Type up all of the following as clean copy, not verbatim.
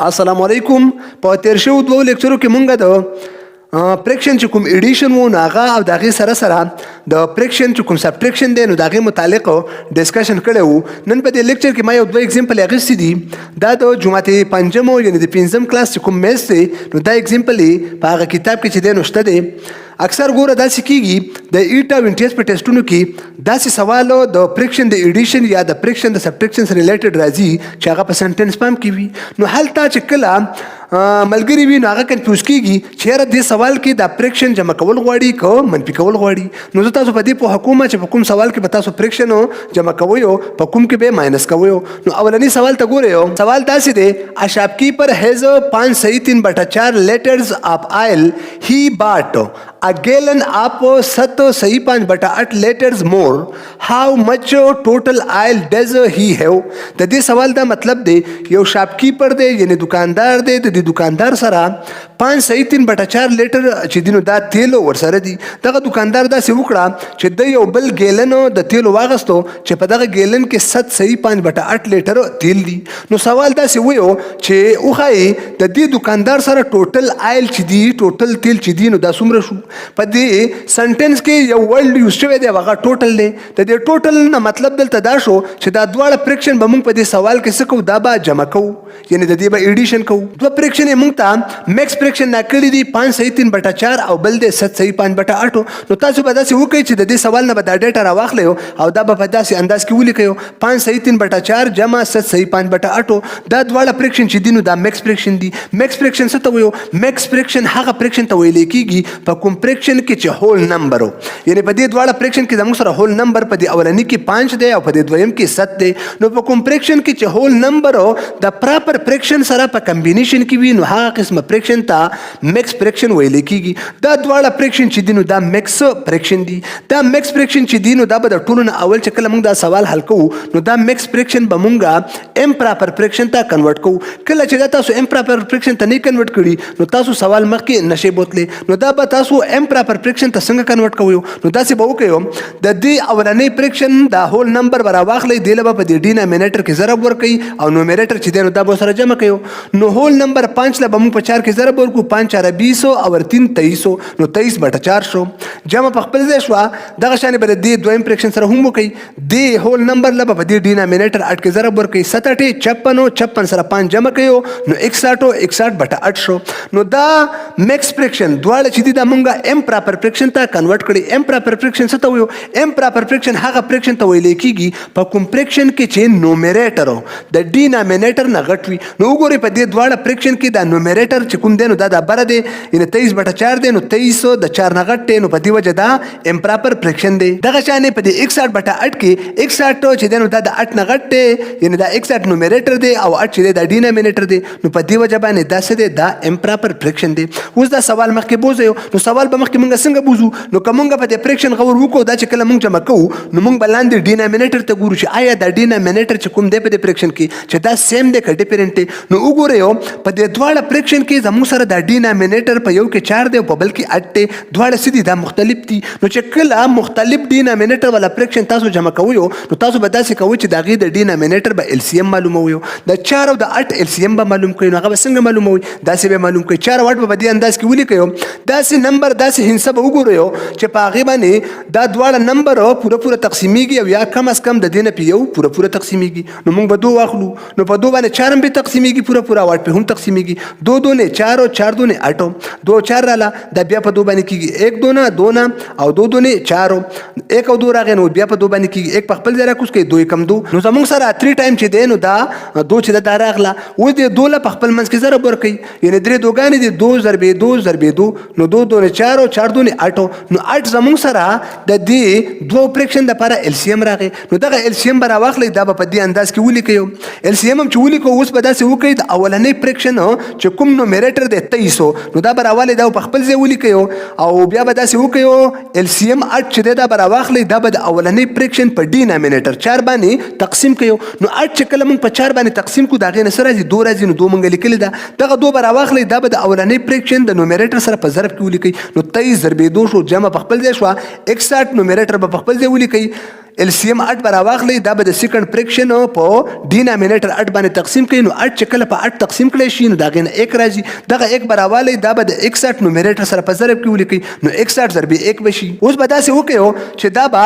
السلام علیکم. په تیر شو دوه لیکچرو کې مونږ د پریکشن چې کوم ایډیشن وو نو هغه او د هغې سره سره د پریکشن چې کوم سبټریکشن دی نو د هغې متعلق ډسکشن کړی وو. نن په دې لیکچر کې ما یو دوه اگزامپل اخیستي دي. دا د جماعت پنجم یعنې د پنځم کلاس چې کوم میث دی نو دا اگزامپل یې په هغه کتاب کې چې دی نو شته دی. اکثر ګوره داسې کیږي د ایټ او انټیس په ټیسټونو کې داسې سوال د پریکشن د ایډیشن یا د پریکشن د سبټریکشن سره ریلیټډ راځي چې هغه په سنټنس فارم کې وي. نو هلته چې کله ملګری وي نو هغه کنفیوز کیږي چې یاره دې سوال کې د پریکشن جمع کول غواړي که منفي کول غواړي. نو زه تاسو په دې پوهه کوم چې په کوم سوال کې به تاسو پریکشن جمع کوئ او په کوم کې به ماینس کوئ. نو اولنی سوال ته ګورئ. سوال داسې دی a shopkeeper has 5 صحیح 3/4 liters of oil. He bought a gallon of 7 صحیح 5/8 liters more. How much total oil does he have? د دې سوال دا مطلب دی یو شاپکیپر دی یعنی دکاندار دی. د دکاندار سره 5 صحیح 3/4 لیټر چې دینو دا تیلو ورسره دي. دغه دکاندار داسې وکړه چې د یو بل ګیلن د تیلو واغستو چې په دغه ګیلن کې 7 صحیح 5/8 لیټر تیل دي. نو سوال داسې ویو چې وښایي د دې دکاندار سره ټوټل آیل چې دی ټوټل تیل چې دی نو دا څومره شو. په دې سنټنس کې یو ورډ یوز شوی دی هغه ټوټل دی. د دې ټوټل نه مطلب دلته دا شو چې دا دواړه پریکشن به موږ په دې سوال کې څه کوو دا به جمع کوو یعنی د دې به ایډیشن کوو. دوه پریکشن یې موږ ته میکس پریکشن ناکړي دي 5 صحیح 3/4 او بل دی 7 صحیح 5/8. نو تاسو به داسې وکړئ چې د دې سوال نه به دا ډیټا راواخلئ او دا به په داسې انداز کې ولیکئ 5 صحیح 3/4 جمع 7 صحیح 5/8. دا دواړه پریکشن چې دي نو دا میکس پریکشن دي. میکس پریکشن څه ته وایو؟ میکس پریکشن هغه پریکشن ته ویل کېږي په کوم پریکشن کې چې هول نمبر یعنی په دې دواړه پریکشن کې زموږ سره هول نمبر په دې اولنی کې 5 دی او په دې دویم کې 7 دی. نو په کوم پریکشن کې چې هول نمبر د پراپر پریکشن سره په کمبینیشن کې وي نو هغه قسمه پریکشن ته میکس پریکشن ویل کېږي. دا دواړه پریکشن چې دي نو دا میکس پریکشن دي. دا میکس پریکشن چې دي نو دا به د ټولو نه اول چې کله موږ دا سوال حل کوو نو دا میکس پریکشن به موږ ام پراپر پریکشن ته کنورټ کوو. کله چې دا تاسو ام پراپر پریکشن ته نه کنورټ کړي نو تاسو سوال مخکې نشئ بوتلی. نو دا به تاسو ام پراپر پریکشن ته څنګه کنورټ کوئ؟ نو داسې به وکړئ د دې اولنی پریکشن دا هول نمبر به راواخلئ دې له به په دې ډینامینیټر کې ضرب ورکوئ او نومیریټر چې دی نو دا به سره جمع کوئ. نو هول نمبر 5 له به موږ په 4 کې ضرب ورکو 5 4 20 او 3 23 نو 23/4 شو. جمع په خپل ځای شوه. دغه شانې به د دې دویم پریکشن سره هم وکړئ. دې هول نمبر له به په دې ډینامینیټر 8 کې ضرب ورکوئ 7 8 56 56 سره 5 جمع کوئ نو 61/8 شو. نو دا میکس پریکشن دواړه چې دي دا موږ ام پراپر پریکشن ته کنورټ کړي. ام پراپر پریکشن څه ته وایو؟ ام پراپر پریکشن هغه پریکشن ته ویل کېږي په کوم پریکشن کې چې نومیریټر د ډینامینیټر نه غټ وي. نو وګورئ په دې دواړه پریکشن کې دا نومیریټر چې کوم دی نو دا د بره دی یعنې 23/4 دی نو 23 د 4 نه غټ دی نو په دې وجه دا ام پراپر پریکشن دی. دغه شانې په دې 61/8 کې 61 چې دی نو دا د 8 نه غټ دی یعنې دا 61 نومیریټر دی او 8 چې دی دا ډینامینیټر دی نو په دې وجه باندې دا څه دی دا ام پراپر پریکشن دی. اوس دا سوال مخکې بوزئ نو سوال به مخکې موږ څنګه بوزو؟ نو که موږ په دې پریکشن غور وکړو دا چې کله موږ جمع کوو نو موږ به لاندې ډینامینیټر ته ګورو چې آیا دا ډینامینیټر چې کوم دی په دې پریکشن کې چې دا سیم دی که ډیفرنټ دی. نو وګورئ په دې دواړه پریکشن کې زموږ سره دا ډینامینیټر په یو کې 4 دی او په بل کې 8 دی. دواړه څه دي دا مختلف دي. نو چې کله مختلف ډینامینیټر والا پریکشن تاسو جمع کوئ نو تاسو به داسې کوئ چې د هغې د ډینامینیټر به LCM معلوموئ. د 4 او د 8 LCM به معلوم کړئ. نو هغه به څنګه معلوموئ؟ داسې به معلوم کړئ 4 او 8 به په دې انداز کې ولیکئ. داسې نمبر داسې هندسه به وګورئ چې په هغې باندې دا دواړه نمبر پوره تقسیمیږي او یا کم از کم د دې نه په یو پوره تقسیمیږي. نو موږ به 2 واخلو نو په 2 باندې 4 هم به تقسیمیږي پوره او 8 په هم تقسیمیږي. 2 2 نه 4 او 4 2 نه 8 2 4 رااله دا بیا په 2 باندې کېږي 1 2 نه 2 نه او 2 2 نه 4 1 او 2 راغی نو بیا په 2 باندې کېږي 1 په خپل ځای راکوز کوي 2 کم 2 نو زموږ سره 3 ټایم چې دی نو دا 2 چې دا راغله اوس د 2 له په خپل منځ کې ضرب ورکوي یعنې 3 دوګانې دي 2 ضرب 2 ضرب 2 نو 2 2 نه 4 او 4 2 نه 8 نو 8 زموږ سره د دې دوه پریکشن لپاره LCM راغی. نو دغه LCM به راواخلئ دا به په دې انداز کې ولیکئ. LCM هم چې ولیکو اوس به داسې وکړئ د اولنی پریکشن چې کوم نومیریټر دی 23 نو دا به راوالی دا په خپل ځای ولیکئ او بیا به داسې وکړئ LCM 8 چې دی دا به راواخلئ دا به د اولنی پریکشن په ډینامینیټر 4 باندې تقسیم کړئ. نو 8 چې کله موږ په 4 باندې تقسیم کړو د هغې نه څه راځي 2 راځي نو 2 موږ لیکلې ده. دغه 2 به راواخلئ دا به د اولنی پریکشن د نومیریټر سره په ضرب کې ولیکئ. نو 23 ضرب 2 شو جمع په خپل ځای شوه 61 نومیریټر به په خپل ځای ولیکئ LCM 8 به راواخلئ دا به د سیکنډ فریکشن په ډینامینیټر 8 باندې تقسیم کړئ. نو 8 چې کله په 8 تقسیم کړی شي نو د هغې نه 1 راځي. دغه 1 به راوالی دا به د 61 نومیریټر سره په ضرب کې ولیکئ. نو 61 ضرب 1 به شي. اوس به داسې وکړو چې دا به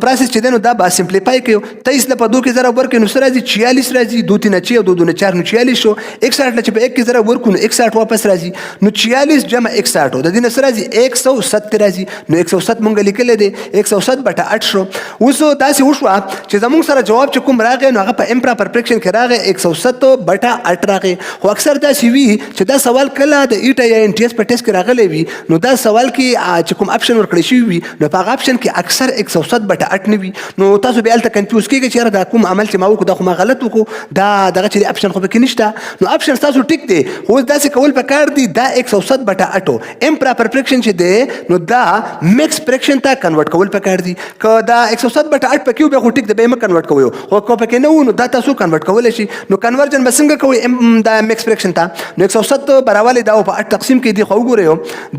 پروسس چې دی نو دا به سمپلیفای کړو. 23 له په 2 کې ضرب ورکړئ نو څه راځي 46 راځي. 2 3 6 2 2 4 نو 46 شو. 61 له چې په 1 کې ضرب ورکړو نو 61 واپس راځي. نو 46 جمع 61 د دې نه څه راځي 170 راځي. نو 170 مونږ لیکلی دی 170 بټه 8 شو. اوس داسې وشوه چې زموږ سره جواب چې کوم راغی نو هغه په امپراپر فریکشن کې راغی 170 بټه 8 راغی. خو اکثر داسې وي چې دا سوال کله د ایټا یا NTS په ټیسټ کې راغلی وي نو دا سوال کې چې کوم اپشن ورکړی شوی وي نو په هغه اپشن کې اکثر 170 بټه 8 نه وي. نو تاسو بیا هلته کنفیوز کېږئ چې یاره دا کوم عمل چې ما وکړو دا خو ما غلط وکړو دا دغه چې اپشن خو پکې نشته. نو اپشن ستاسو ټیک دی خو داسې کول پکار دي دا 170 بټه 8 امپراپر فریکشن چې دی نو دا میکس فریکشن ته کنورټ کول پکار دي. که دا 170 بټه 8 پکې بیا خو ټیک دی به یې مه کنورټ کوئ. خو که پکې نه وو نو دا تاسو کنورټ کولی شي. نو کنورجن به څنګه کوئ دا میکس فریکشن ته. نو 170 به راوالی دا په 8 تقسیم کې دي. خو وګورئ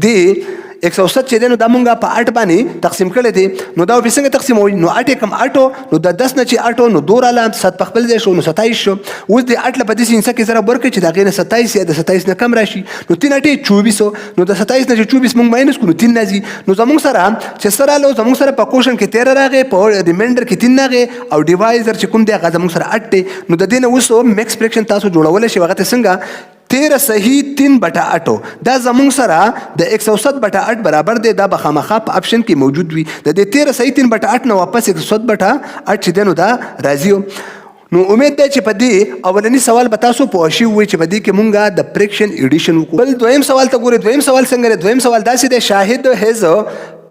دی 170 چې دی نو دا مونږه په 8 باندې تقسیم کړی دی. نو دا په څنګه تقسیموي نو 8 کم 8 نو د 10 نه چې 8 نو 2 رااله 7 په خپل ځای شو نو 27 شو. اوس د 8 له په داسې انسه کې ضرب ورکړئ چې د هغې نه 27 یا د 27 نه کم راشي. نو 3 8 24 نو د 27 نه چې 24 مونږ ماینس کړو نو 3 راځي. نو زموږ سره چې څه راغله زموږ سره په کوشن کې 13 راغی په ریمایندر کې 3 راغی او ډیوایزر چې کوم دی هغه زموږ سره 8 دی. نو د دې نه اوس میکس فریکشن تاسو جوړولی شئ. هغه ته څنګه 13 صحیح 3 بټه 8 دا زموږ سره د 170 بټه 8 برابر دی. دا به خامخا په اپشن کې موجود وي. د دې 13 صحیح 3 بټه 8 نه واپس 170 بټه 8 چې دی نو دا راځي. نو امید دی چې په دې اولنی سوال به تاسو پوه شئ وي چې په دې کې مونږه د فریکشن ایډیشن وکړو. بل دویم سوال ته ګورئ. دویم سوال څنګه دی. دویم سوال داسې دی شاهد هیز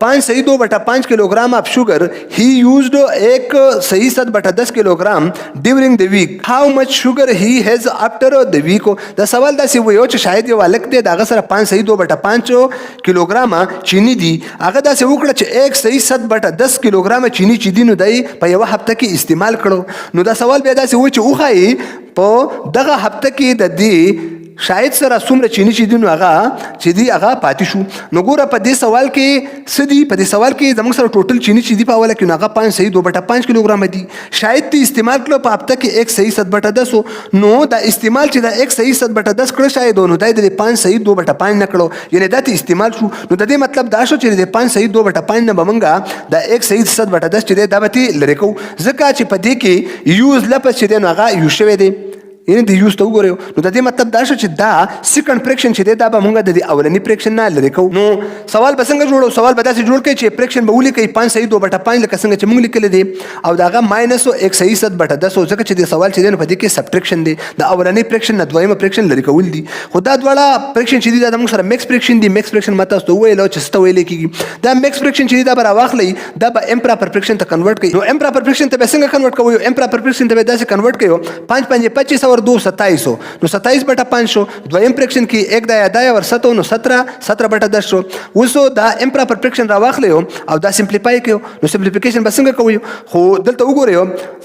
5.2/5 kilogram of sugar he used एक सही 7/10 kilogram during the week how much sugar he has after the week. دا سوال داسې وایو چې شاید یو هلک دی د هغه سره 5.2/5 کیلوګرامه چینی دي. هغه داسې وکړه چې 1.7/10 کیلوګرامه چینی چې دي نو دی په یوه هفته کې استعمال کړو. نو دا سوال بیا داسې وایي چې وښایي په دغه هفته کې د دې شاید سره څومره چینی چې دي نو هغه پاتې شو. نو ګوره په دې سوال کې څه دي. په دې سوال کې زموږ سره ټوټل چینی چې دي په اوله کې نو هغه 5.2/5 کیلوګرامه دي. شاید تی استعمال کړو په هفته کې 1.7/10 نو دا استعمال چې دا 1.7/10 کړو شاید نو دا د 5.2/5 نه کړو یعنی دا تی استعمال شو. نو د دې مطلب دا شو چې د 5.2/5 نه به مونږه دا 1.7/10 چې دی دا به تی لرې کوو ځکه چې په دې کې یوز لفظ چې دی نو هغه یوز شوی دی یعنی د یوز ته وګورئ. نو د دې مطلب دا شو چې دا سیکنډ فریکشن چې دی دا به مونږ د اولنی فریکشن نه لرې کوو. نو سوال به څنګه جوړو. سوال به داسې جوړ کړئ چې فریکشن به ولیکئ 5.2/5 لکه څنګه چې مونږ لیکلی دی او د هغه ماینس 1.7/10 ځکه چې د سوال چې دی نو په دې کې سبټریکشن دی. د اولنی فریکشن نه دویمه فریکشن لرې کول دي. خو دا دواړه فریکشن چې دي دا زموږ سره میکس فریکشن دي. میکس فریکشن ما تاسو ته وویلو چې څه ته ویلی کېږي. دا میکس فریکشن چې دی دا به راواخلئ دا به امپراپر فریکشن ته کنورټ کړئ. نو امپراپر فریکشن ته به څنګه کنورټ کوئ. امپراپر فریکشن ته به داسې کنورټ کړئ 5 5 25 اور 2 27 نو 27/5 شو. دویم فریکشن کې 1 دا یا ور 7 نو 17/10 شو. اوس دا امپراپر فریکشن راواخلئ او دا سمپلیفای کړئ. نو سمپلیفیکیشن به څنګه کوئ. خو دلته وګورئ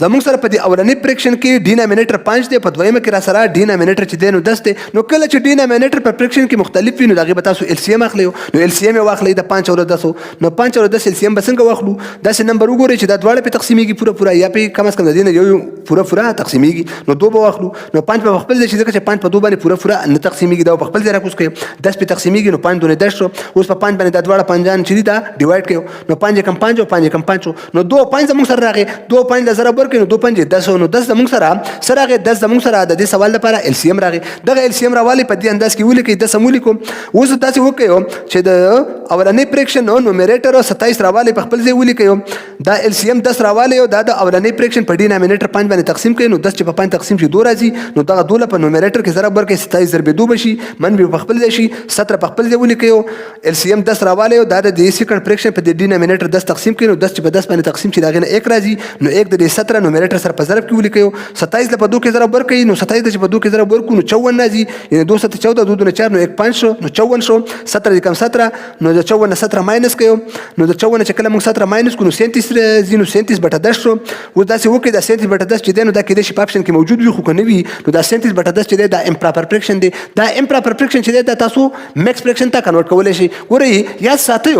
زموږ سره په دې اولنی فریکشن کې ډینامینیټر 5 دی په دویمه کې را سره ډینامینیټر چې دی نو 10 دی. نو کله چې ډینامینیټر په فریکشن کې مختلف وي نو دغه به تاسو LCM اخلئ. نو LCM یې واخلئ د 5 او 10 نو 5 او 10 LCM به څنګه واخلو. داسې نمبر وګورئ چې دا دواړه په تقسیمیږي پوره یا په کم از کم د دې نه یو پوره تقسیمیږي. نو 2 به واخلو. نو 5 په خپل ځای چې 5 په 2 باندې پوره نه تقسیمیږي دا په خپل ځای راکوز کړئ. 10 په تقسیمیږي نو 5 2 10 شو. اوس په 5 باندې دا دواړه پنځان چې دي دا ډیوایډ کړئ. نو 5 کم 5 او 5 کم 5 نو 2 5 زموږ سره راغی. 2 5 له ضرب ورکړئ نو 2 5 10 نو 10 زموږ سره راغی. 10 زموږ سره د دې سوال لپاره LCM راغی. دغه LCM راوالی په دې انداز کې ولیکئ 10 ولیکو. اوس تاسو وکړئ چې د اولنی فریکشن نو نومریټر 27 راوالی په خپل ځای ولیکئ. دا LCM 10 راوالی او دا د اولنی فریکشن په ډینامینیټر 5 باندې تقسیم کړئ. نو 10 چې په 5 تقسیم شي 2 راځي. نو دغه 2 په نومریټر کې ضرب ورکړئ 27 ضرب 2 بشي منفي په خپل ځای شي 17 په خپل ځای ولیکئ. LCM 10 راوالی او دا د سیکنډ فریکشن په ډینامینیټر 10 تقسیم کړئ. نو 10 چې په 10 باندې تقسیم شي دا غنه 1 راځي. نو 1 د 17 نومریټر سره په ضرب کې ولیکئ. 27 په 2 کې ضرب ورکړئ. نو 27 چې په 2 کې ضرب ورکړو نو 54 راځي. یعنی 2 7 14 2 2 4 نو 1 5 شو. نو 54 شو. 17 کم 17 نو د 54 نه 17 ماینس کړئ. نو د 54 چې کله موږ 17 ماینس کړو نو 37 راځي. نو 37/10 شو. اوس داسې وکړئ دا 37/10 چې دی نو دا کېدای شي په اپشن کې موجود وي خو که نه وي نو دا 37/10 چې دی دا امپراپر فریکشن دی. دا امپراپر فریکشن چې دی دا تاسو میکس فریکشن ته کنورټ کولی شي. ګورئ یاد ساتئ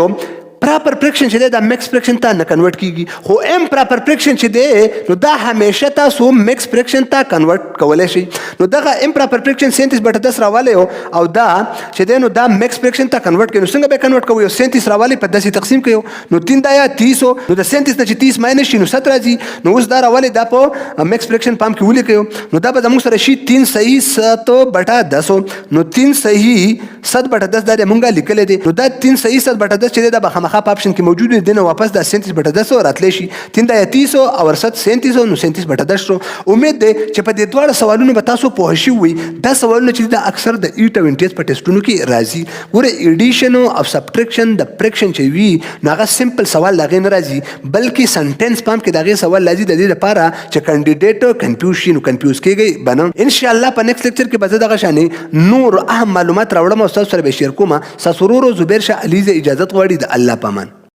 پراپر فریکشن چې دی دا مکس فریکشن ته نه کنورټ کیږي، خو ام پراپر فریکشن چې دی نو دا همیشه تاسو مکس فریکشن ته کنورټ کولی شئ. نو دغه ام پراپر فریکشن 37/10 راوالی او دا چې دی نو دا مکس فریکشن ته کنورټ کوي. نو څنګه به کنورټ کوو؟ 37 راوالی په 10 تقسیم کوو نو 3 دا یا 30 نو د 37 نه چې 30 ماینس شي نو 7 راځي. نو اوس دا راوالی دا په مکس فریکشن پام کې ولیکو نو دا به زموږ سره شي 3 صحیح 7/10. نو 3 صحیح 7/10 دا مونږه لیکلی دی. نو دا 3 صحیح 7/10 چې دی دا به خامخا په آپشن کې موجود دی نه واپس دا 37/10 راتلی شي. 3 دا یا 30 او 37 نو 37/10 شو. امید دی چې په دې دواړه سوالونو به تاسو پوه شوي وي. دا سوالونه چې دا اکثر د ایټ او انټیس په ټیسټونو کې راځي. ګوره ایډیشن او سبټریکشن د فریکشن چې وي نو هغه سمپل سوال د هغې نه راځي بلکې سنټنس پام کې د هغې سوال راځي د دې لپاره چې کینډیډیټ کنفیوز شي نو کنفیوز کېږئ به نه. انشاءالله په نیکسټ لیکچر کې به زه دغه شانې نور اهم معلومات راوړم او ستاسو سره به شیر کوم. ستاسو ورور زبیر شاه علیزه اجازت غواړي. د الله په امان.